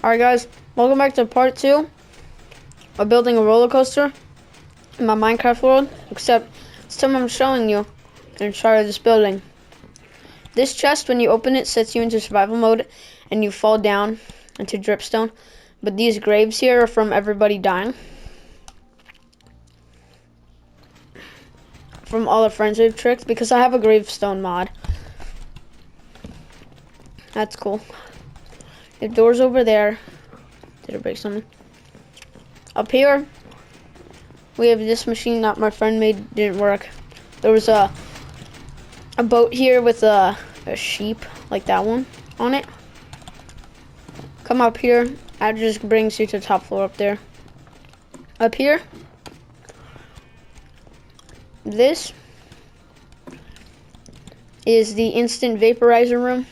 Alright guys, welcome back to part 2 of building a roller coaster in my Minecraft world, except this time I'm showing you inside of this building. This chest, when you open it, sets you into survival mode and you fall down into dripstone. But these graves here are from everybody dying. From all the friends we've tricked, because I have a gravestone mod. That's cool. The door's over there. Did it break something? Up here, we have this machine that my friend made, didn't work. There was a boat here with a sheep, like that one, on it. Come up here. That just brings you to the top floor up there. Up here, this is the instant vaporizer room.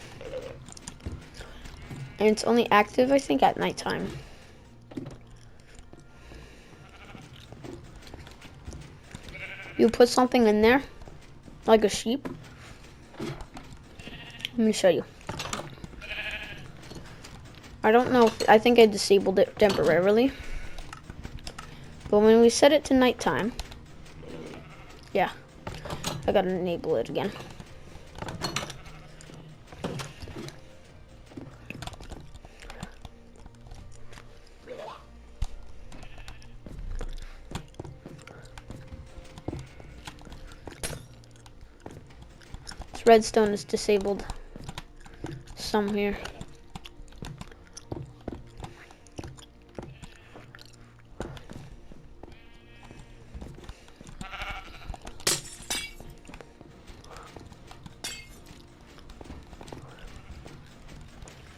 And it's only active, I think, at nighttime. You put something in there, like a sheep. Let me show you. I don't know if, I think I disabled it temporarily. But when we set it to nighttime, yeah, I gotta enable it again. This redstone is disabled some here.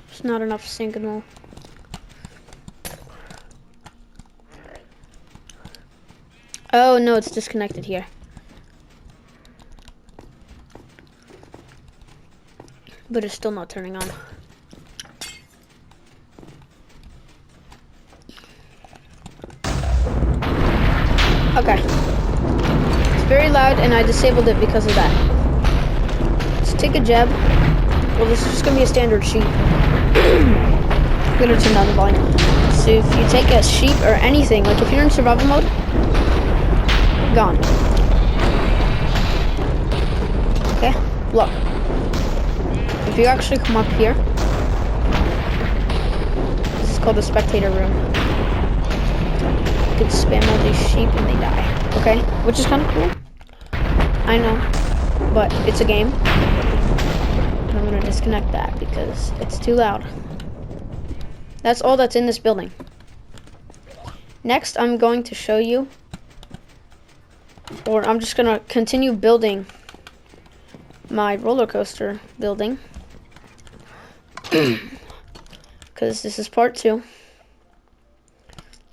There's not enough signal. Oh no, it's disconnected here. But it's still not turning on. Okay. It's very loud and I disabled it because of that. Let's take a jab. Well, this is just gonna be a standard sheep. I'm gonna turn down the volume. So if you take a sheep or anything, like if you're in survival mode, gone. Okay, look. If you actually come up here, this is called the spectator room. You can spam all these sheep and they die. Okay, which is kind of cool. I know, but it's a game. And I'm gonna disconnect that because it's too loud. That's all that's in this building. Next, I'm going to show you, or I'm just gonna continue building my roller coaster building. Because this is part 2.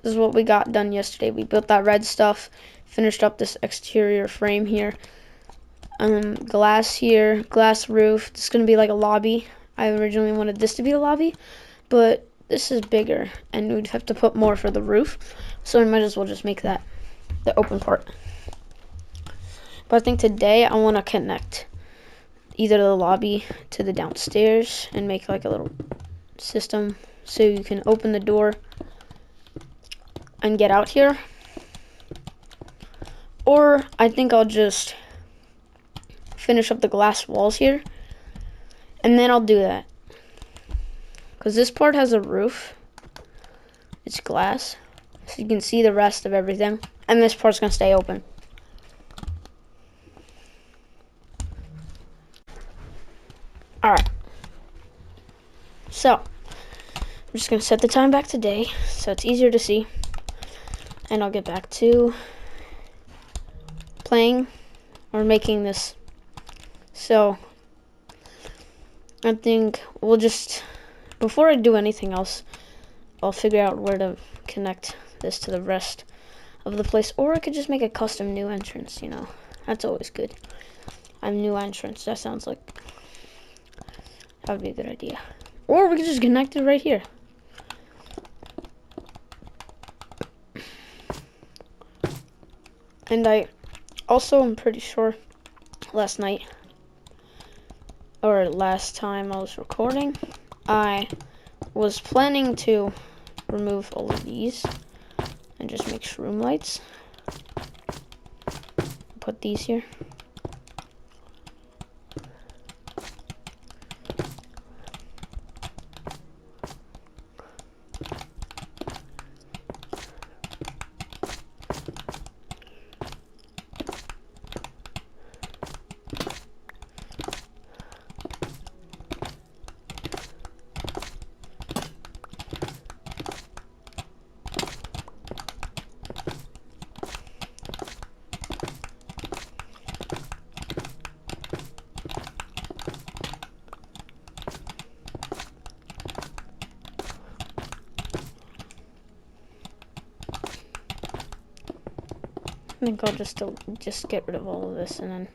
This is what we got done yesterday. We built that red stuff, finished up this exterior frame here, glass here, glass roof. This is going to be like a lobby. I originally wanted this to be a lobby, but this is bigger and we'd have to put more for the roof, so we might as well just make that the open part. But I think today I want to connect either the lobby to the downstairs and make like a little system so you can open the door and get out here. Or I think I'll just finish up the glass walls here and then I'll do that. Because this part has a roof. It's glass. So you can see the rest of everything. And this part's going to stay open. Alright, so I'm just going to set the time back to day so it's easier to see, and I'll get back to playing or making this. So I think we'll just, before I do anything else, I'll figure out where to connect this to the rest of the place, or I could just make a custom new entrance, you know, that's always good. A new entrance, that sounds like that would be a good idea. Or we could just connect it right here. And I also am pretty sure last night, or last time I was recording, I was planning to remove all of these and just make shroom lights. Put these here. I think I'll just get rid of all of this and then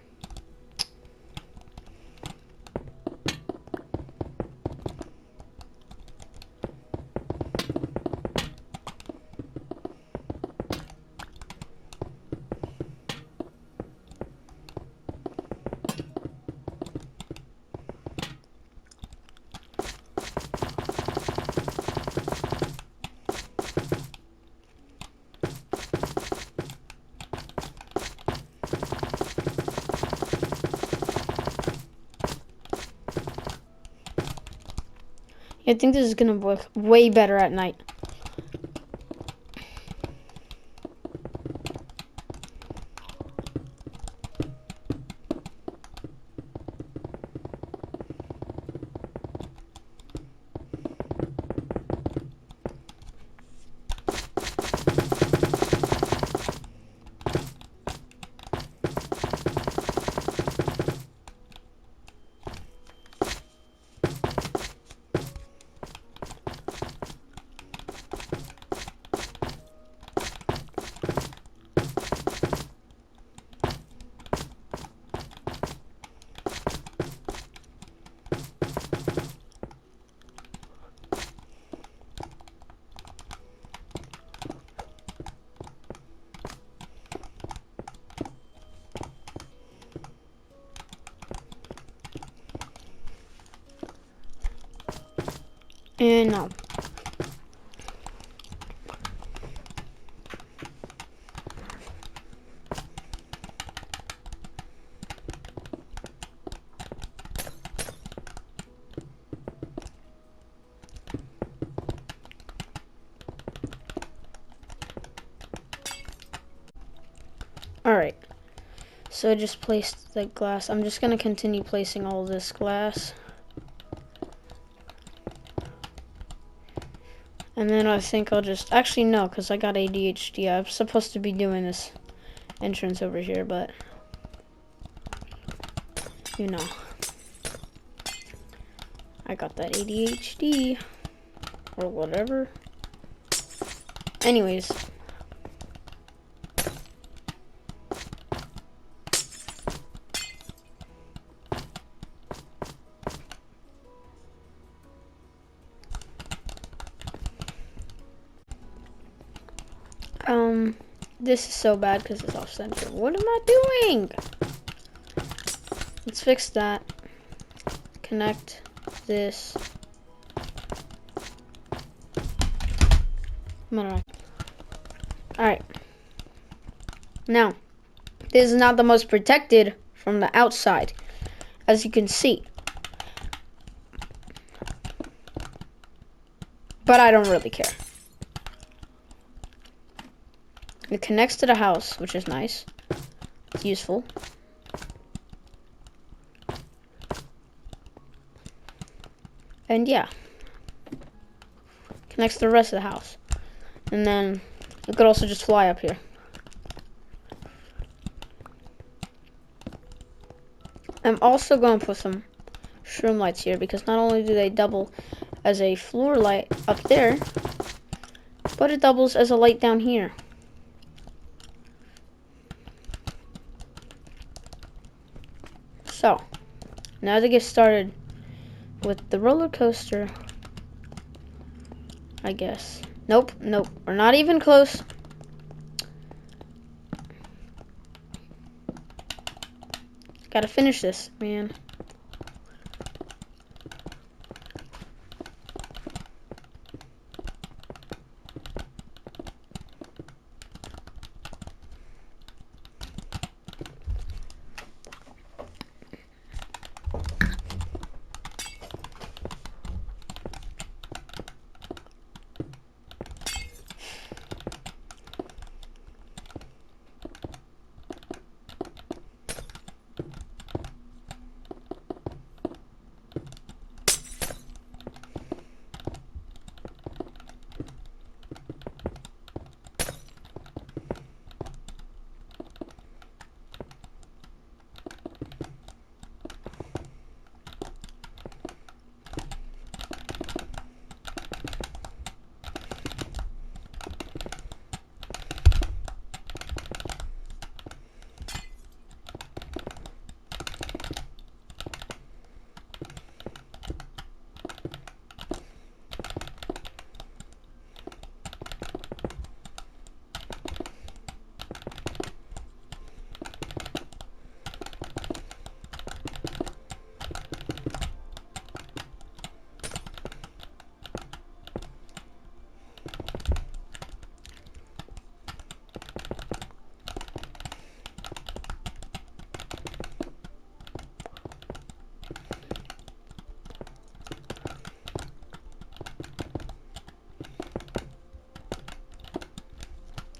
I think this is gonna work way better at night. And now. Alright, so I just placed the glass. I'm just going to continue placing all this glass. And then I think I'll just, actually no, because I got ADHD. I'm supposed to be doing this entrance over here, but, you know, I got that ADHD, or whatever. Anyways. This is so bad because it's off center. What am I doing? Let's fix that. Connect this. Alright. Now, this is not the most protected from the outside, as you can see. But I don't really care. It connects to the house, which is nice. It's useful. And yeah. Connects to the rest of the house. And then it could also just fly up here. I'm also going to put some shroom lights here because not only do they double as a floor light up there, but it doubles as a light down here. So, now to get started with the roller coaster, I guess. Nope, we're not even close. Gotta finish this, man.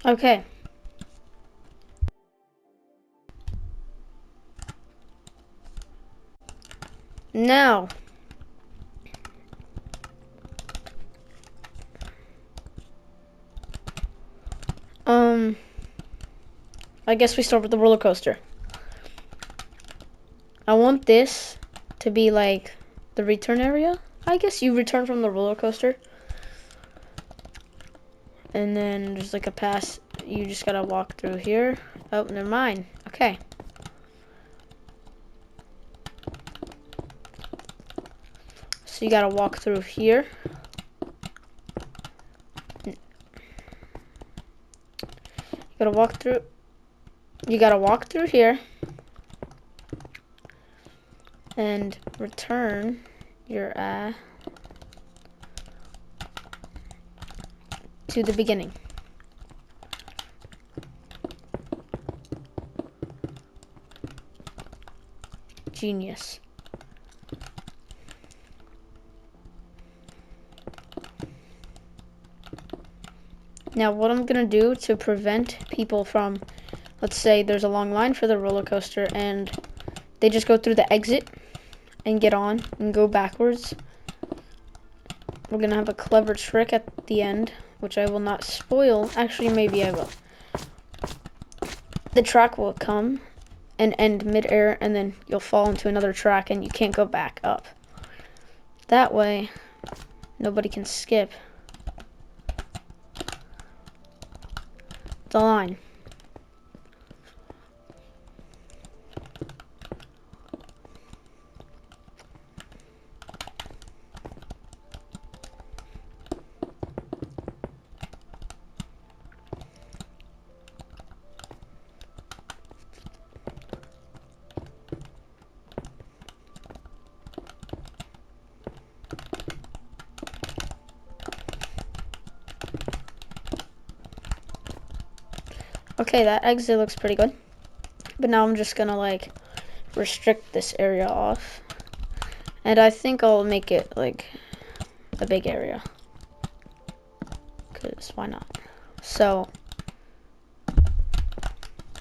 Okay. Now, I guess we start with the roller coaster. I want this to be like the return area. I guess you return from the roller coaster. And then there's like a pass. You just gotta walk through here. Oh, never mind. Okay. So you gotta walk through here. You gotta walk through. You gotta walk through here. And return your to the beginning. Genius. Now what I'm gonna do to prevent people from, let's say there's a long line for the roller coaster and they just go through the exit and get on and go backwards. We're gonna have a clever trick at the end, which I will not spoil. Actually, maybe I will. The track will come and end mid-air, and then you'll fall into another track and you can't go back up. That way, nobody can skip the line. Okay, that exit looks pretty good. But now I'm just gonna like restrict this area off. And I think I'll make it like a big area. Cause why not? So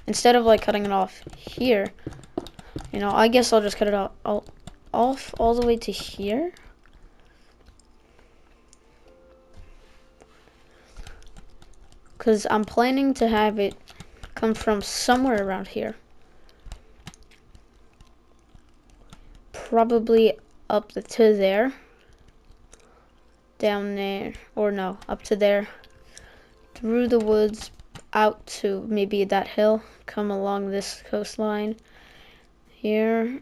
instead of like cutting it off here, you know, I guess I'll just cut it off all the way to here. Because I'm planning to have it come from somewhere around here. Probably up to there. Down there. Or no, up to there. Through the woods, out to maybe that hill. Come along this coastline. Here.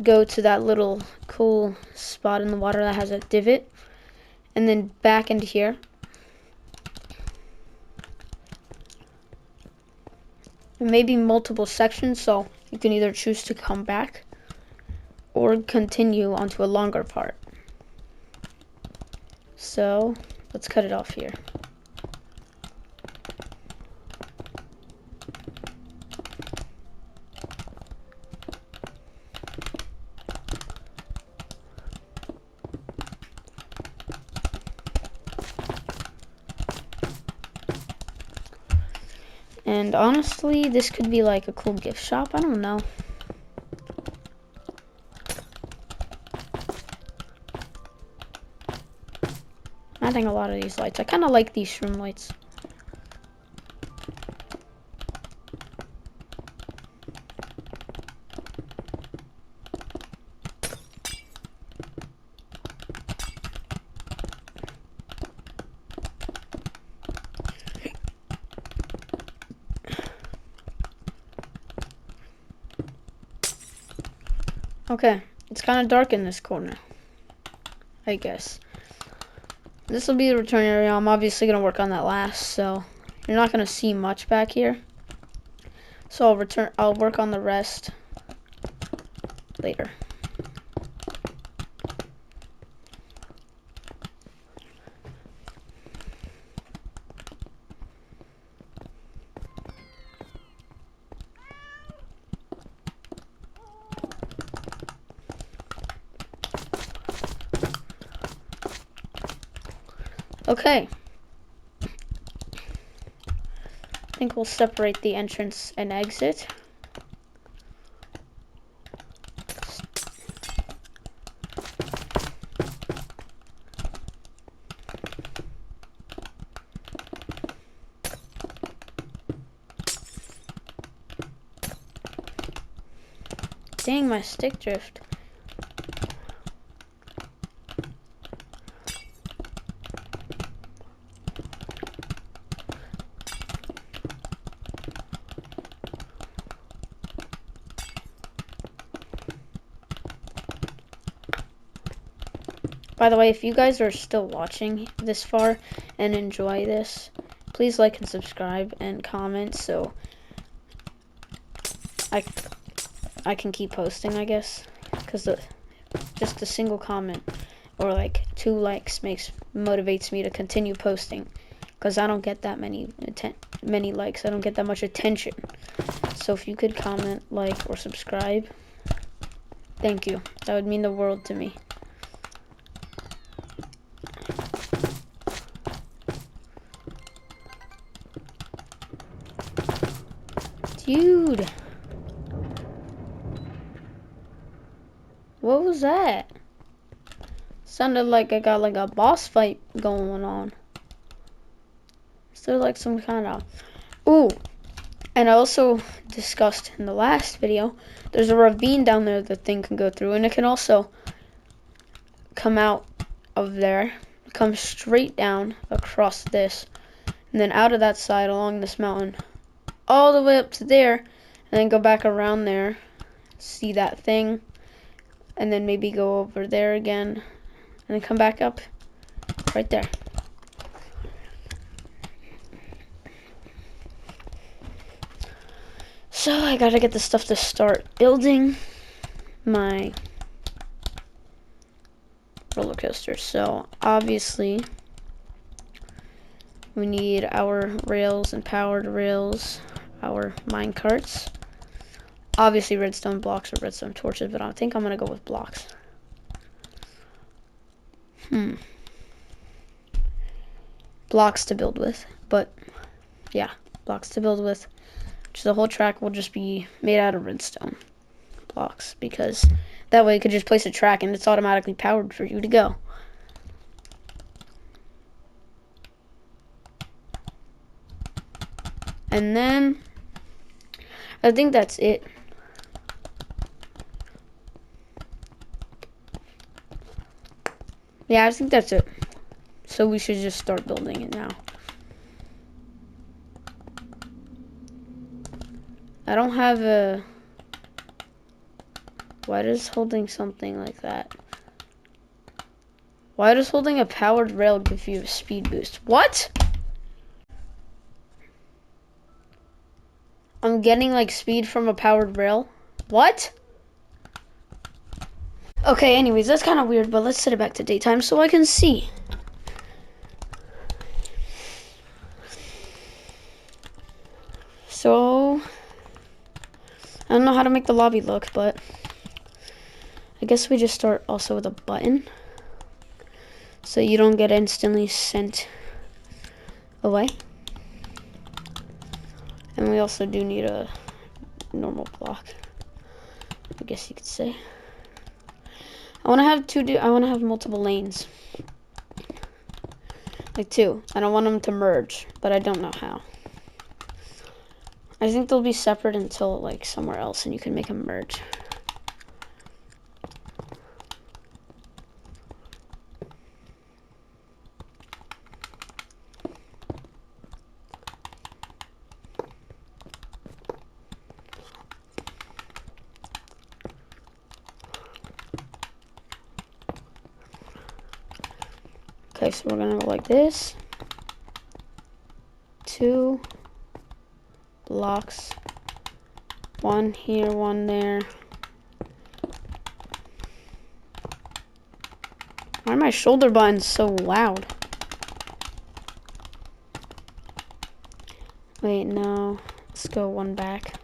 Go to that little cool spot in the water that has a divot. And then back into here. Maybe multiple sections, so you can either choose to come back or continue onto a longer part. So let's cut it off here. And honestly, this could be like a cool gift shop. I don't know. I think a lot of these lights. I kind of like these shroom lights. Okay, it's kind of dark in this corner, I guess. This will be the return area. I'm obviously going to work on that last, so you're not going to see much back here. So I'll work on the rest later. Okay. think we'll separate the entrance and exit. Dang, my stick drift. By the way, if you guys are still watching this far and enjoy this, please like and subscribe and comment so I can keep posting, I guess. Because just a single comment or like 2 likes motivates me to continue posting. Because I don't get that many likes. I don't get that much attention. So if you could comment, like, or subscribe, thank you. That would mean the world to me. Dude. What was that? Sounded like I got like a boss fight going on. Is there like some kind of... Ooh. And I also discussed in the last video, there's a ravine down there the thing can go through. And it can also come out of there, come straight down across this. And then out of that side along this mountain. All the way up to there. And then go back around there. See that thing. And then maybe go over there again. And then come back up. Right there. So I gotta get the stuff to start building my roller coaster. So obviously we need our rails and powered rails, our mine carts. Obviously redstone blocks or redstone torches, but I think I'm gonna go with blocks. Blocks to build with, but yeah, blocks to build with. So the whole track will just be made out of redstone blocks, because that way you could just place a track and it's automatically powered for you to go. And then I think that's it. Yeah, I think that's it. So we should just start building it now. I don't have a... Why does holding something like that? Why does holding a powered rail give you a speed boost? What? I'm getting like speed from a powered rail? What? Okay, anyways, that's kind of weird, but let's set it back to daytime so I can see. So, I don't know how to make the lobby look, but I guess we just start also with a button so you don't get instantly sent away. And we also do need a normal block, I guess you could say. I want to have multiple lanes. Like 2. I don't want them to merge, but I don't know how. I think they'll be separate until like somewhere else and you can make them merge. Okay, so we're gonna go like this. 2 blocks. 1 here, 1 there. Why are my shoulder buttons so loud? Wait, no. Let's go 1 back.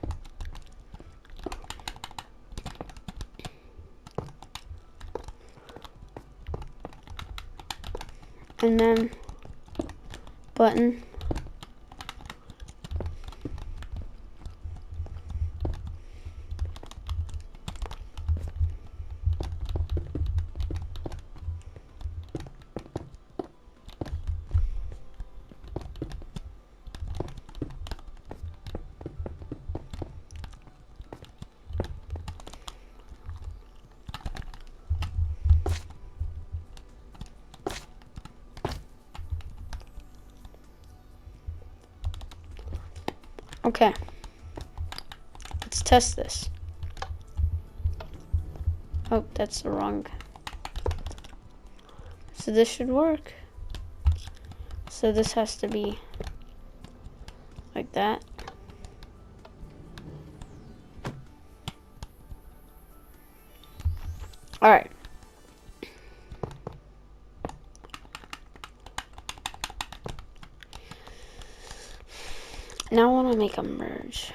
And then button. Okay. Let's test this. Oh, that's the wrong. So this should work. So this has to be like that. All right. Now I want to make a merge.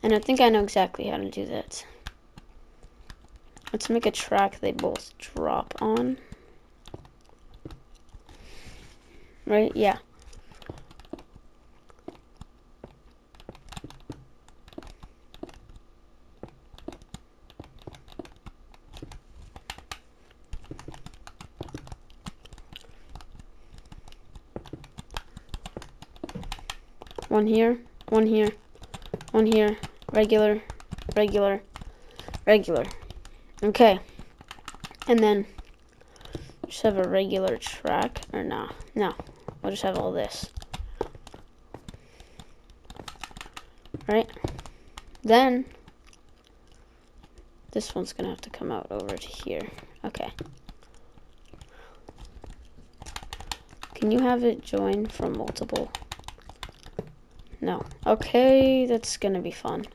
And I think I know exactly how to do that. Let's make a track they both drop on. Right? Yeah. One here, one here, one here, regular, regular, regular. Okay. And then just have a regular track, or no, we'll just have all this. Right? Then this one's gonna have to come out over to here. Okay. Can you have it join from multiple? No. Okay, that's gonna be fun.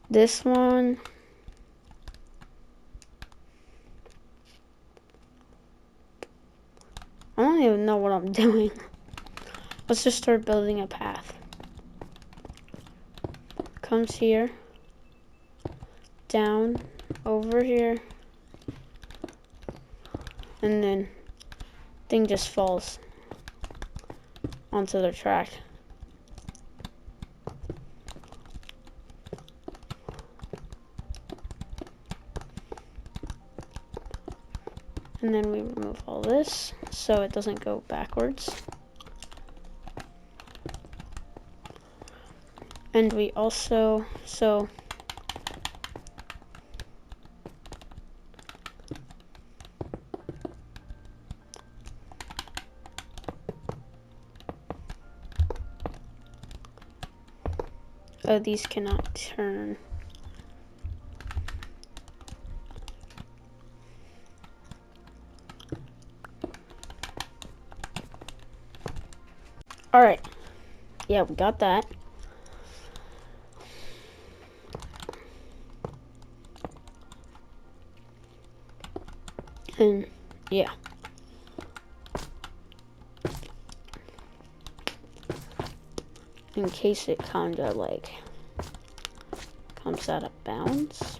This one. I don't even know what I'm doing. Let's just start building a path. Comes here. Down. Over here. And then thing just falls onto the track. And then we remove all this so it doesn't go backwards. And we also, oh, these cannot turn. All right. Yeah, we got that. And yeah. In case it kinda like comes out of bounds.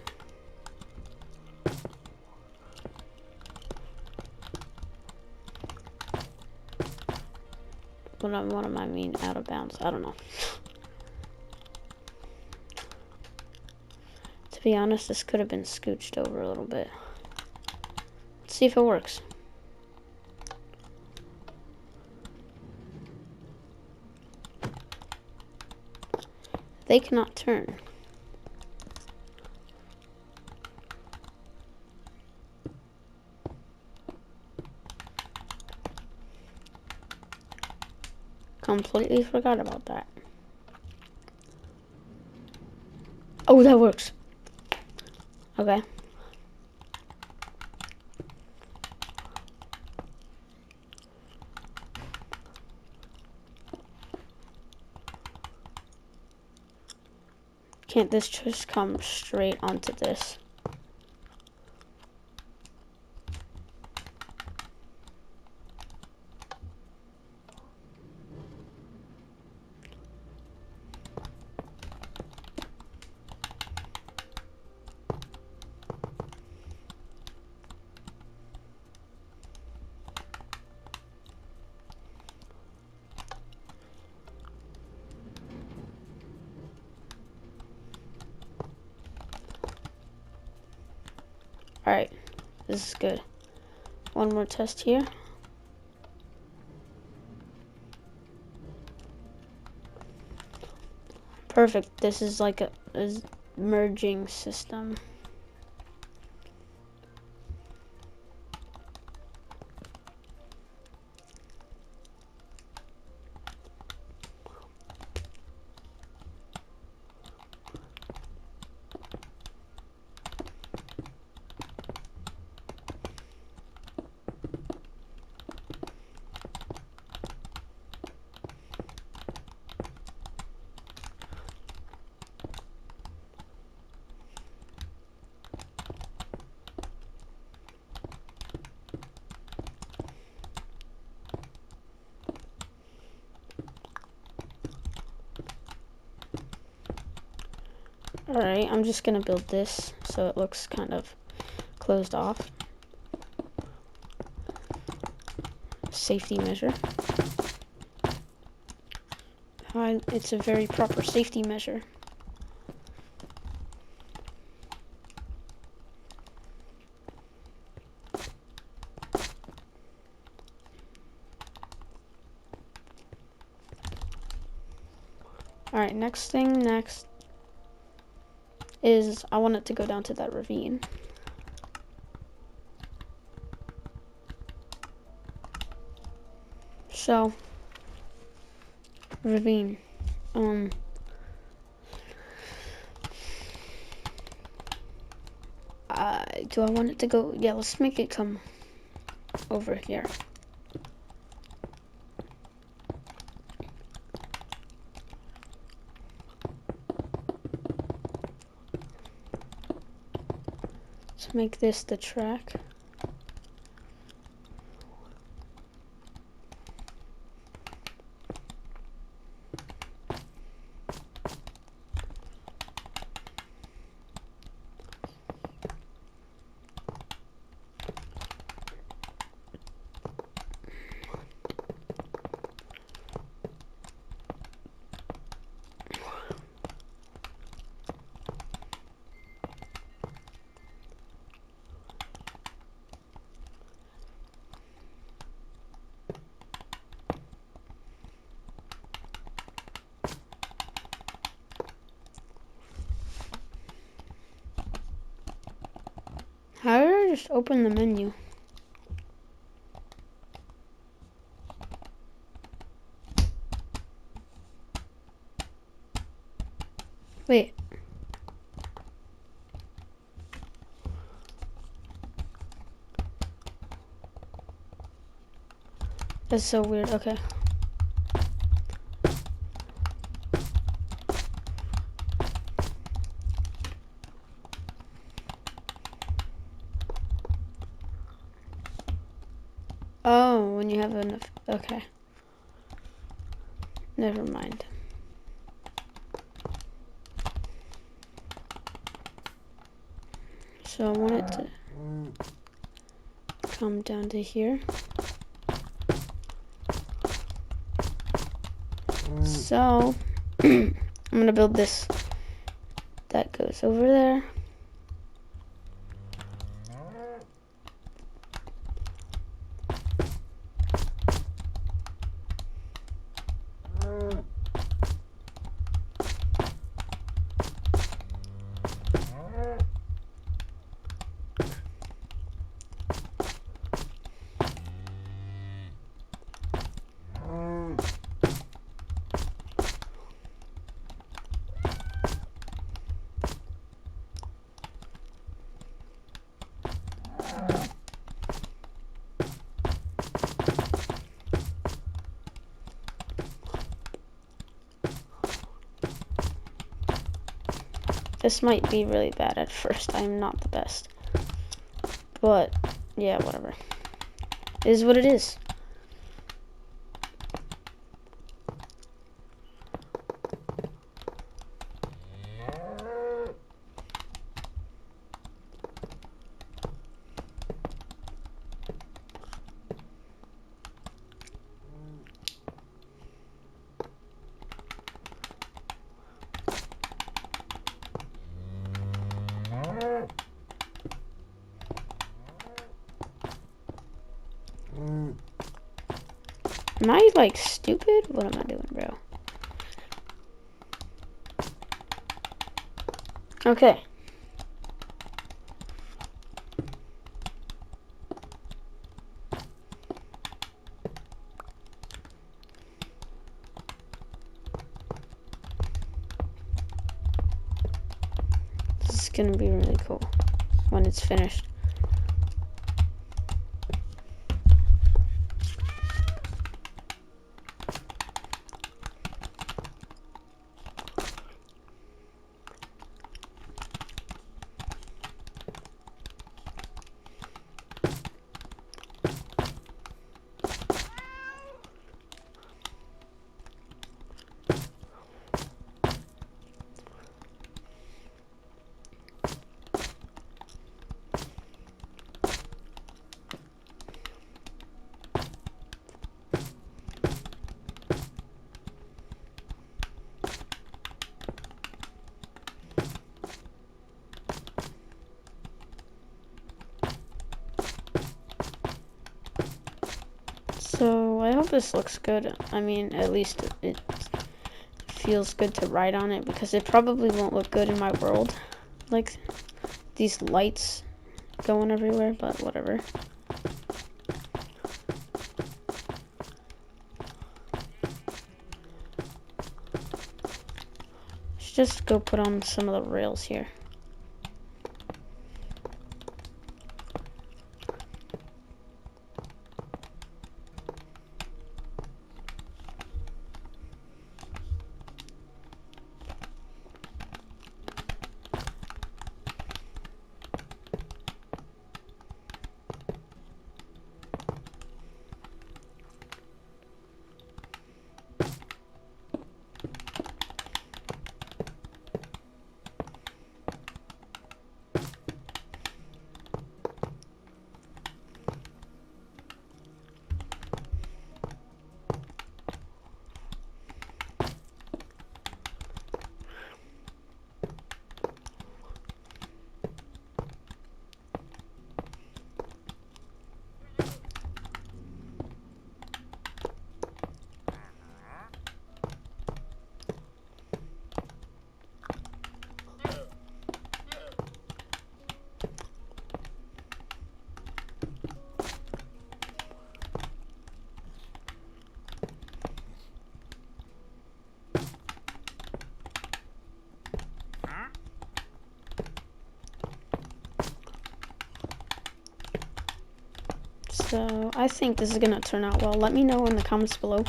What am I mean out of bounds? I don't know. To be honest, this could have been scooched over a little bit. Let's see if it works. They cannot turn. Completely forgot about that. Oh, that works. Okay. Can't this just come straight onto this? Alright, this is good. One more test here. Perfect. This is like a merging system. Alright, I'm just gonna build this so it looks kind of closed off. Safety measure. It's a very proper safety measure. Alright, next is I want it to go down to that ravine. So, ravine. Do I want it to go? Yeah, let's make it come over here. Let's make this the track. How did I just open the menu? Wait. That's so weird. Okay. Oh, when you have enough. Okay. Never mind. So I want it to come down to here. So I'm gonna build this that goes over there. This might be really bad at first. I'm not the best. But, yeah, whatever. It is what it is. Am I like stupid? What am I doing, bro? Okay. This is gonna be really cool when it's finished. So I hope this looks good. I mean, at least it feels good to ride on it, because it probably won't look good in my world, like these lights going everywhere, but whatever. Let's just go put on some of the rails here. So I think this is gonna turn out well. Let me know in the comments below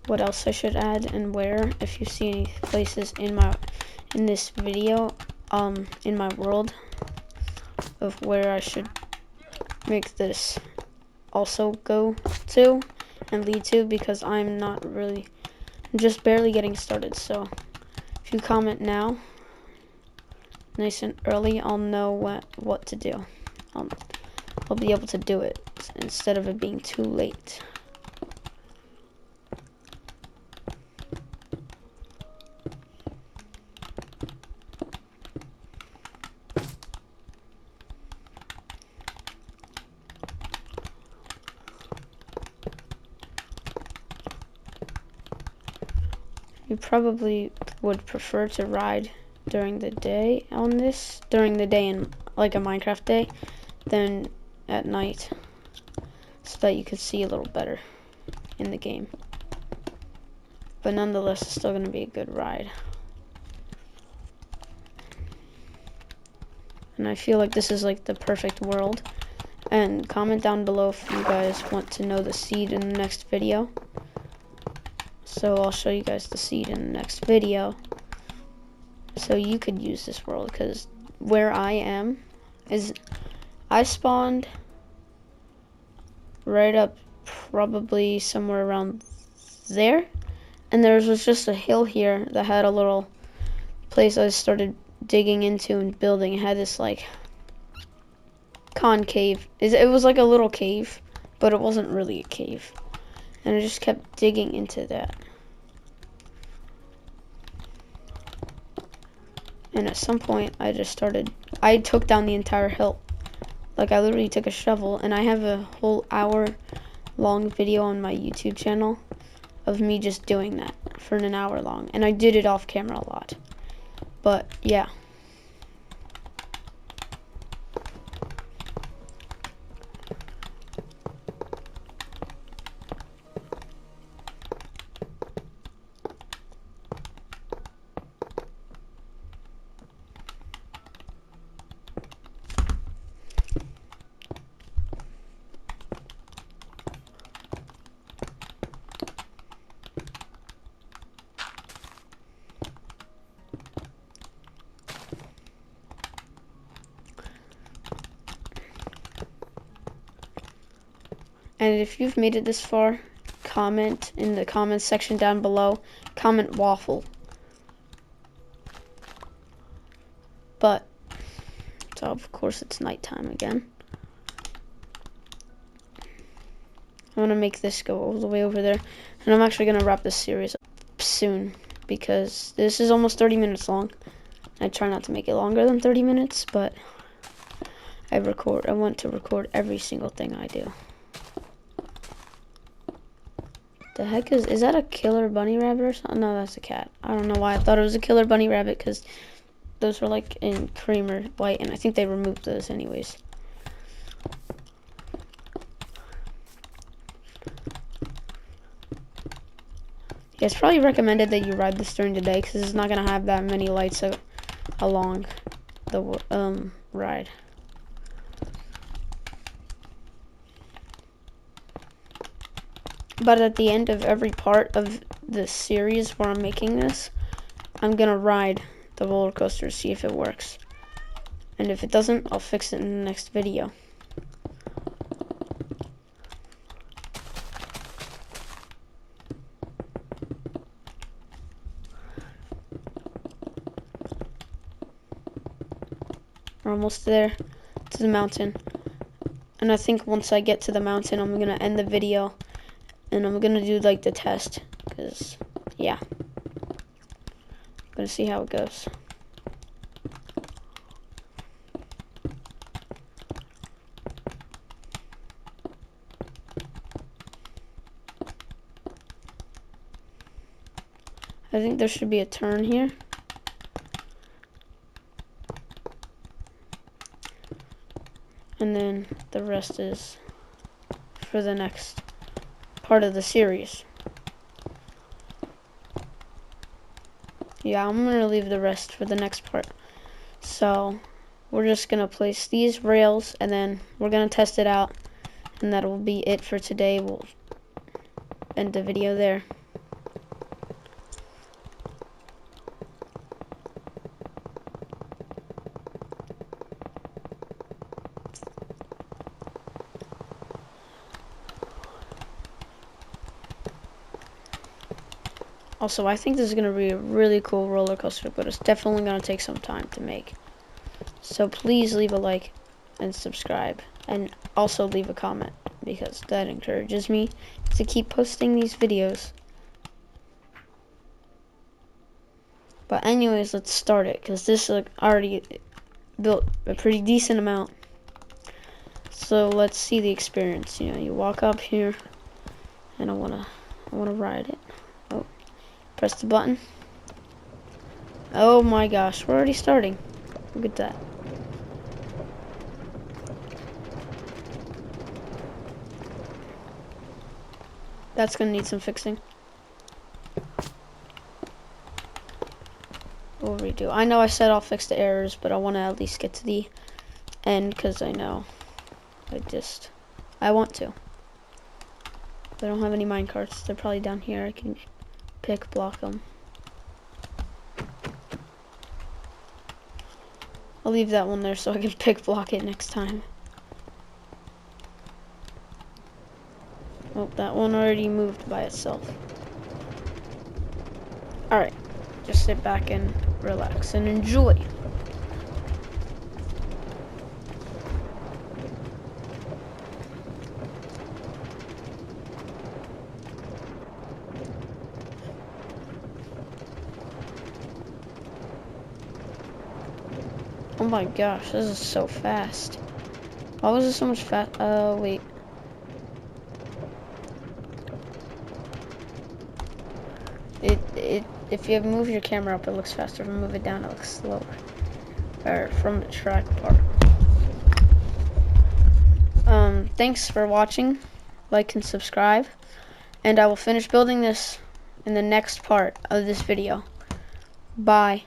what else I should add and where, if you see any places in this video, in my world, of where I should make this also go to and lead to, because I'm just barely getting started. So if you comment now, nice and early, I'll know what to do. I'll be able to do it instead of it being too late. You probably would prefer to ride during the day in like a Minecraft day, than at night, so that you could see a little better in the game. But nonetheless, it's still going to be a good ride. And I feel like this is like the perfect world. And comment down below if you guys want to know the seed in the next video. So I'll show you guys the seed in the next video, so you could use this world, because where I am is, I spawned right up probably somewhere around there, and there was just a hill here that had a little place I started digging into and building. It had this like concave, it was like a little cave, but it wasn't really a cave, and I just kept digging into that. And at some point, I took down the entire hill. Like, I literally took a shovel, and I have a whole hour long video on my YouTube channel of me just doing that for an hour long. And I did it off camera a lot. But yeah. And if you've made it this far, comment in the comments section down below. Comment waffle. But, so of course it's nighttime again. I'm going to make this go all the way over there. And I'm actually going to wrap this series up soon, because this is almost 30 minutes long. I try not to make it longer than 30 minutes, but I want to record every single thing I do. The heck is that a killer bunny rabbit or something? No, that's a cat. I don't know why I thought it was a killer bunny rabbit, because those were like in cream or white, and I think they removed those anyways. Yeah, it's probably recommended that you ride this during the day, because it's not going to have that many lights along the ride. But at the end of every part of this series where I'm making this, I'm gonna ride the roller coaster to see if it works. And if it doesn't, I'll fix it in the next video. We're almost there to the mountain. And I think once I get to the mountain, I'm gonna end the video. And I'm gonna do like the test, because yeah, I'm gonna see how it goes. I think there should be a turn here. And then the rest is for the next part of the series. Yeah, I'm gonna leave the rest for the next part. So we're just gonna place these rails, and then we're gonna test it out, and that'll be it for today. We'll end the video there. Also, I think this is going to be a really cool roller coaster, but it's definitely going to take some time to make. So please leave a like and subscribe, and also leave a comment, because that encourages me to keep posting these videos. But anyways, let's start it, because this already built a pretty decent amount. So let's see the experience. You know, you walk up here, and I wanna ride it. Oh. Press the button. Oh my gosh, we're already starting. Look at that. That's gonna need some fixing. We'll redo. I know I said I'll fix the errors, but I want to at least get to the end, because I know I want to. I don't have any minecarts. They're probably down here. I can block them. I'll leave that one there so I can block it next time. Oh, that one already moved by itself. Alright, just sit back and relax and enjoy. Oh my gosh, this is so fast. Why was it so much fast? Wait. if you move your camera up, it looks faster. If you move it down, it looks slower. Or from the track part. Thanks for watching. Like and subscribe. And I will finish building this in the next part of this video. Bye.